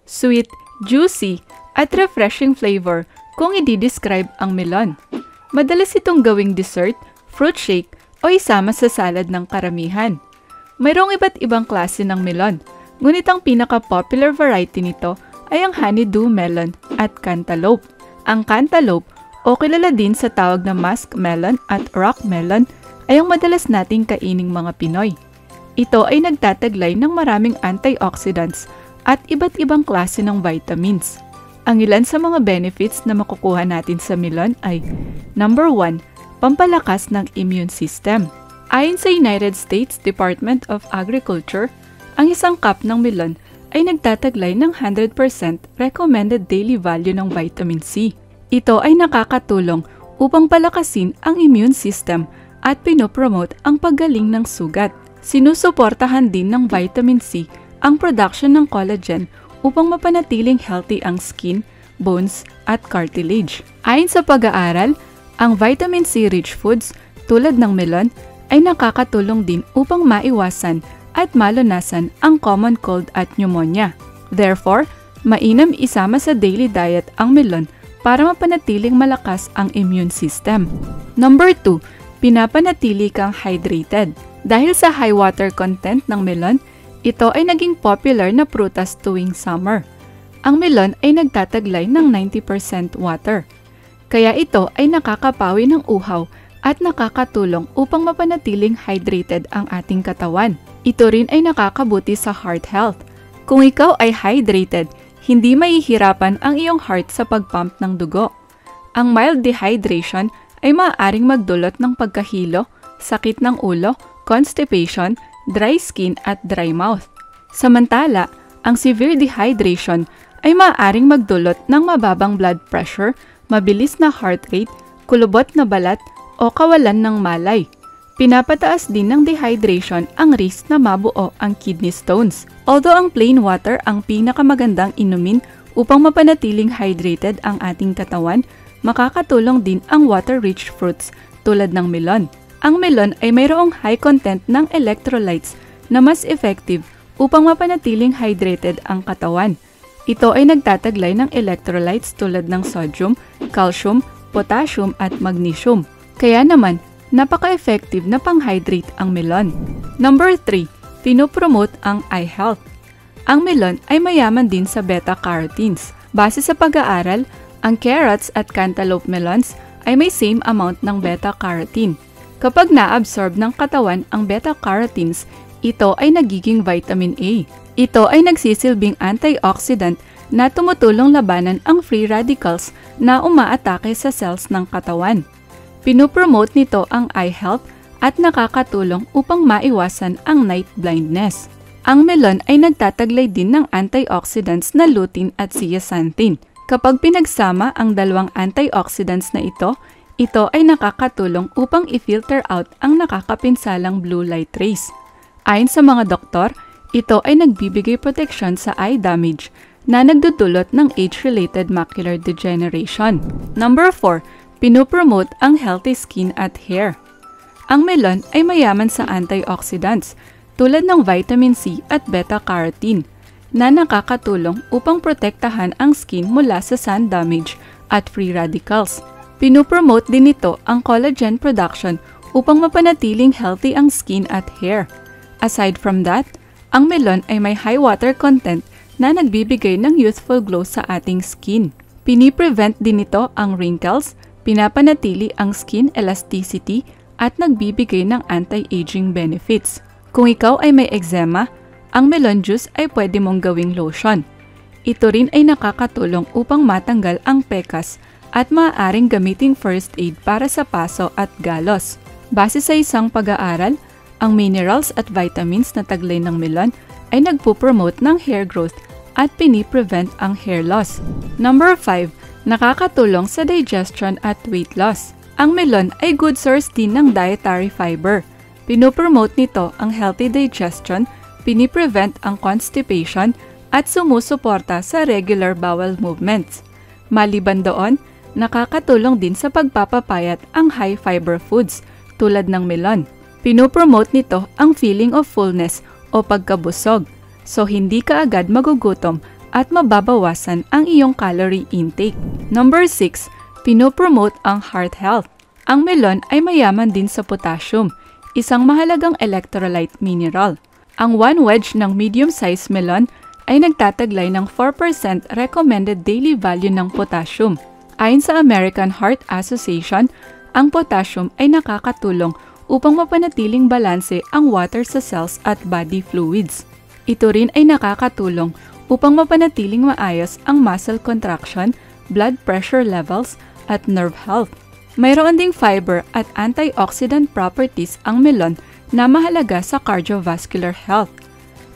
sweet, juicy, at refreshing flavor kung i-describe ang melon. Madalas itong gawing dessert, fruit shake, o isama sa salad ng karamihan. Mayroong iba't ibang klase ng melon, ngunit ang pinaka-popular variety nito ay ang honeydew melon at cantaloupe. Ang cantaloupe, o kilala din sa tawag na muskmelon at rock melon, ay ang madalas nating kaining mga Pinoy. Ito ay nagtataglay ng maraming antioxidants at iba't ibang klase ng vitamins. Ang ilan sa mga benefits na makukuha natin sa melon ay: number 1, pampalakas ng immune system. Ayon sa United States Department of Agriculture, ang isang cup ng melon ay nagtataglay ng 100% recommended daily value ng vitamin C. Ito ay nakakatulong upang palakasin ang immune system at pinopromote ang paggaling ng sugat. Sinusuportahan din ng vitamin C ang production ng collagen upang mapanatiling healthy ang skin, bones, at cartilage. Ayon sa pag-aaral, ang vitamin C-rich foods tulad ng melon ay nakakatulong din upang maiwasan at malunasan ang common cold at pneumonia. Therefore, mainam isama sa daily diet ang melon para mapanatiling malakas ang immune system. Number 2, pinapanatili kang hydrated. Dahil sa high water content ng melon, ito ay naging popular na prutas tuwing summer. Ang melon ay nagtataglay ng 90% water. Kaya ito ay nakakapawi ng uhaw at nakakatulong upang mapanatiling hydrated ang ating katawan. Ito rin ay nakakabuti sa heart health. Kung ikaw ay hydrated, hindi mahihirapan ang iyong heart sa pagpump ng dugo. Ang mild dehydration ay maaaring magdulot ng pagkahilo, sakit ng ulo, constipation, dry skin at dry mouth. Samantala, ang severe dehydration ay maaaring magdulot ng mababang blood pressure, mabilis na heart rate, kulubot na balat, o kawalan ng malay. Pinapataas din ng dehydration ang risk na mabuo ang kidney stones. Although ang plain water ang pinakamagandang inumin upang mapanatiling hydrated ang ating katawan, makakatulong din ang water-rich fruits tulad ng melon. Ang melon ay mayroong high content ng electrolytes na mas effective upang mapanatiling hydrated ang katawan. Ito ay nagtataglay ng electrolytes tulad ng sodium, calcium, potassium at magnesium. Kaya naman, napaka-effective na pang-hydrate ang melon. Number 3, pinopromote ang eye health. Ang melon ay mayaman din sa beta-carotenes. Base sa pag-aaral, ang carrots at cantaloupe melons ay may same amount ng beta-carotene. Kapag na-absorb ng katawan ang beta-carotenes, ito ay nagiging vitamin A. Ito ay nagsisilbing antioxidant na tumutulong labanan ang free radicals na umaatake sa cells ng katawan. Pinopromote nito ang eye health at nakakatulong upang maiwasan ang night blindness. Ang melon ay nagtataglay din ng antioxidants na lutein at zeaxanthin. Kapag pinagsama ang dalawang antioxidants na ito ay nakakatulong upang i-filter out ang nakakapinsalang blue light rays. Ayon sa mga doktor, ito ay nagbibigay proteksyon sa eye damage na nagdudulot ng age-related macular degeneration. Number 4, pinopromote ang healthy skin at hair. Ang melon ay mayaman sa antioxidants tulad ng vitamin C at beta-carotene na nakakatulong upang protektahan ang skin mula sa sun damage at free radicals. Pinopromote din ito ang collagen production upang mapanatiling healthy ang skin at hair. Aside from that, ang melon ay may high water content na nagbibigay ng youthful glow sa ating skin. Piniprevent din ito ang wrinkles, pinapanatili ang skin elasticity at nagbibigay ng anti-aging benefits. Kung ikaw ay may eczema, ang melon juice ay pwede mong gawing lotion. Ito rin ay nakakatulong upang matanggal ang pekas at maaaring gamiting first aid para sa paso at galos. Base sa isang pag-aaral, ang minerals at vitamins na taglay ng melon ay nagpo-promote ng hair growth at piniprevent ang hair loss. Number 5, nakakatulong sa digestion at weight loss. Ang melon ay good source din ng dietary fiber. Pinopromote nito ang healthy digestion, piniprevent ang constipation, at sumusuporta sa regular bowel movements. Maliban doon, nakakatulong din sa pagpapapayat ang high fiber foods tulad ng melon. Pinopromote nito ang feeling of fullness o pagkabusog, so hindi ka agad magugutom at mababawasan ang iyong calorie intake. Number 6. Pinopromote ang heart health. Ang melon ay mayaman din sa potassium, isang mahalagang electrolyte mineral. Ang 1 wedge ng medium-sized melon ay nagtataglay ng 4% recommended daily value ng potassium. Ayon sa American Heart Association, ang potassium ay nakakatulong upang mapanatiling balanse ang water sa cells at body fluids. Ito rin ay nakakatulong upang mapanatiling maayos ang muscle contraction, blood pressure levels, at nerve health. Mayroon ding fiber at antioxidant properties ang melon na mahalaga sa cardiovascular health.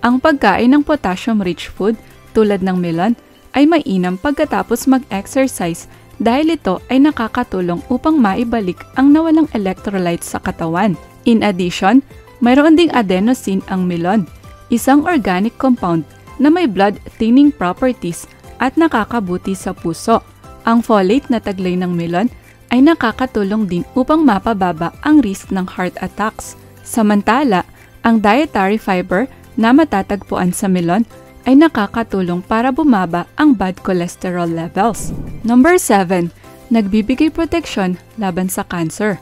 Ang pagkain ng potassium-rich food tulad ng melon ay mainam pagkatapos mag-exercise dahil ito ay nakakatulong upang maibalik ang nawalang electrolytes sa katawan. In addition, mayroon ding adenosine ang melon, isang organic compound na may blood-thinning properties at nakakabuti sa puso. Ang folate na taglay ng melon ay nakakatulong din upang mapababa ang risk ng heart attacks. Samantala, ang dietary fiber na matatagpuan sa melon ay nakakatulong para bumaba ang bad cholesterol levels. Number 7. Nagbibigay proteksyon laban sa cancer.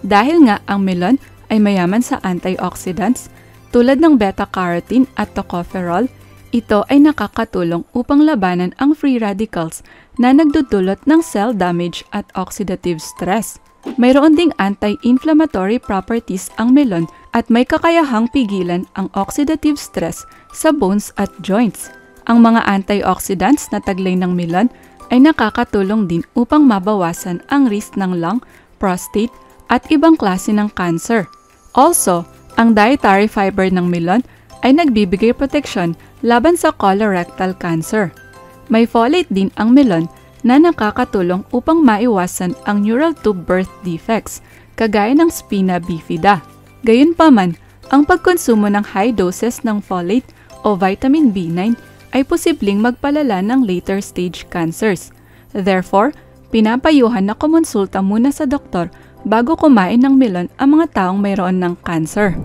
Dahil nga ang melon ay mayaman sa antioxidants tulad ng beta-carotene at tocopherol, ito ay nakakatulong upang labanan ang free radicals na nagdudulot ng cell damage at oxidative stress. Mayroon ding anti-inflammatory properties ang melon at may kakayahang pigilan ang oxidative stress sa bones at joints. Ang mga antioxidants na taglay ng melon ay nakakatulong din upang mabawasan ang risk ng lung, prostate, at ibang klase ng cancer. Also, ang dietary fiber ng melon ay nagbibigay proteksyon laban sa colorectal cancer. May folate din ang melon na nakakatulong upang maiwasan ang neural tube birth defects, kagaya ng spina bifida. Gayunpaman, ang pagkonsumo ng high doses ng folate o vitamin B9 ay posibleng magpalala ng later stage cancers. Therefore, pinapayuhan na kumonsulta muna sa doktor bago kumain ng melon ang mga taong mayroon ng cancer.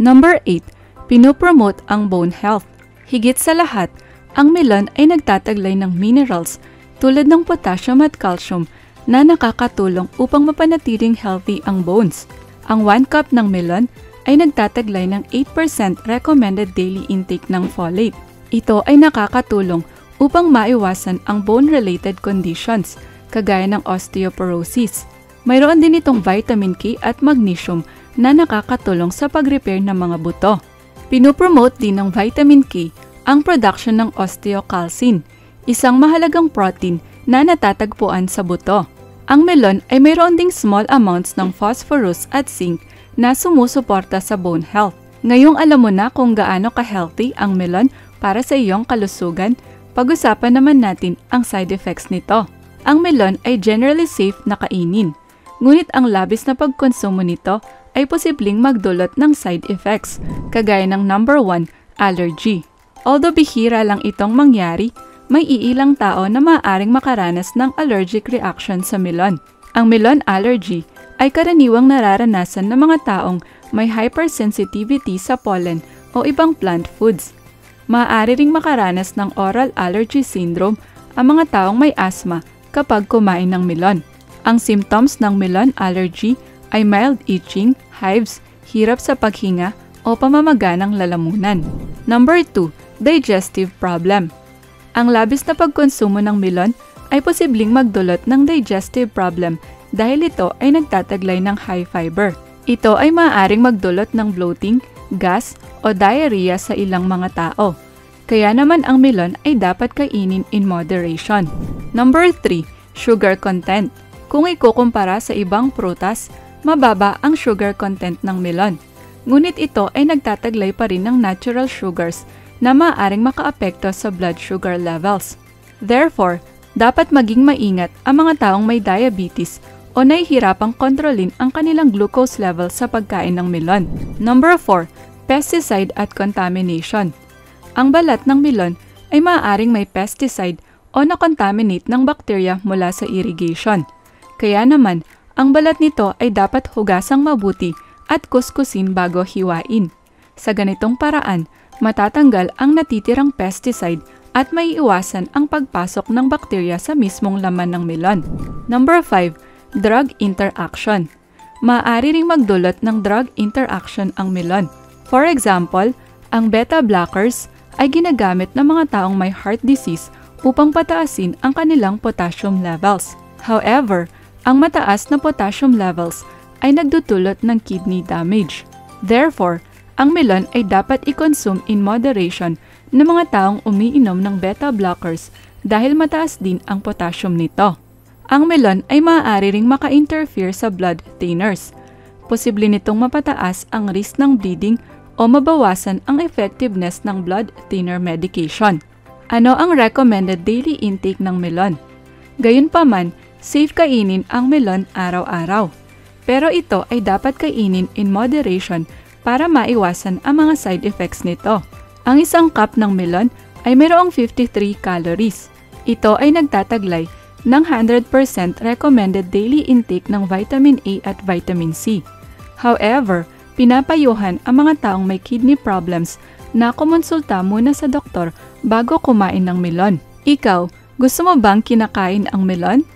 Number 8. Pinopromote ang bone health. Higit sa lahat, ang melon ay nagtataglay ng minerals tulad ng potassium at calcium na nakakatulong upang mapanatiling healthy ang bones. Ang 1 cup ng melon ay nagtataglay ng 8% recommended daily intake ng folate. Ito ay nakakatulong upang maiwasan ang bone-related conditions kagaya ng osteoporosis. Mayroon din itong vitamin K at magnesium na nakakatulong sa pag-repair ng mga buto. Pinopromote din ng vitamin K ang production ng osteocalcin, isang mahalagang protein na natatagpuan sa buto. Ang melon ay mayroon ding small amounts ng phosphorus at zinc na sumusuporta sa bone health. Ngayong alam mo na kung gaano ka-healthy ang melon para sa iyong kalusugan, pag-usapan naman natin ang side effects nito. Ang melon ay generally safe na kainin, ngunit ang labis na pagkonsumo nito ay posibleng magdulot ng side effects, kagaya ng number 1, allergy. Although bihira lang itong mangyari, may iilang tao na maaaring makaranas ng allergic reaction sa melon. Ang melon allergy ay karaniwang nararanasan ng mga taong may hypersensitivity sa pollen o ibang plant foods. Maaari ring makaranas ng oral allergy syndrome ang mga taong may asthma kapag kumain ng melon. Ang symptoms ng melon allergy ay mild itching, hives, hirap sa paghinga o pamamaga ng lalamunan. Number 2, digestive problem. Ang labis na pagkonsumo ng melon ay posibleng magdulot ng digestive problem dahil ito ay nagtataglay ng high fiber. Ito ay maaaring magdulot ng bloating, gas o diarrhea sa ilang mga tao. Kaya naman ang melon ay dapat kainin in moderation. Number 3, sugar content. Kung ikukumpara sa ibang prutas, mababa ang sugar content ng melon. Ngunit ito ay nagtataglay pa rin ng natural sugars na maaaring makaapekto sa blood sugar levels. Therefore, dapat maging maingat ang mga taong may diabetes o nahihirapang kontrolin ang kanilang glucose level sa pagkain ng melon. Number 4, pesticide at contamination. Ang balat ng melon ay maaaring may pesticide o na-contaminate ng bacteria mula sa irrigation. Kaya naman, ang balat nito ay dapat hugasang mabuti at kuskusin bago hiwain. Sa ganitong paraan, matatanggal ang natitirang pesticide at maiiwasan ang pagpasok ng bakterya sa mismong laman ng melon. Number 5. Drug interaction. Maaari ring magdulot ng drug interaction ang melon. For example, ang beta blockers ay ginagamit ng mga taong may heart disease upang pataasin ang kanilang potassium levels. However, ang mataas na potassium levels ay nagdudulot ng kidney damage. Therefore, ang melon ay dapat i-consume in moderation ng mga taong umiinom ng beta blockers dahil mataas din ang potassium nito. Ang melon ay maaari ring maka-interfere sa blood thinners. Posible nitong mapataas ang risk ng bleeding o mabawasan ang effectiveness ng blood thinner medication. Ano ang recommended daily intake ng melon? Gayunpaman, safe kainin ang melon araw-araw. Pero ito ay dapat kainin in moderation para maiwasan ang mga side effects nito. Ang isang cup ng melon ay mayroong 53 calories. Ito ay nagtataglay ng 100% recommended daily intake ng vitamin A at vitamin C. However, pinapayuhan ang mga taong may kidney problems na kumonsulta muna sa doktor bago kumain ng melon. Ikaw, gusto mo bang kinakain ang melon?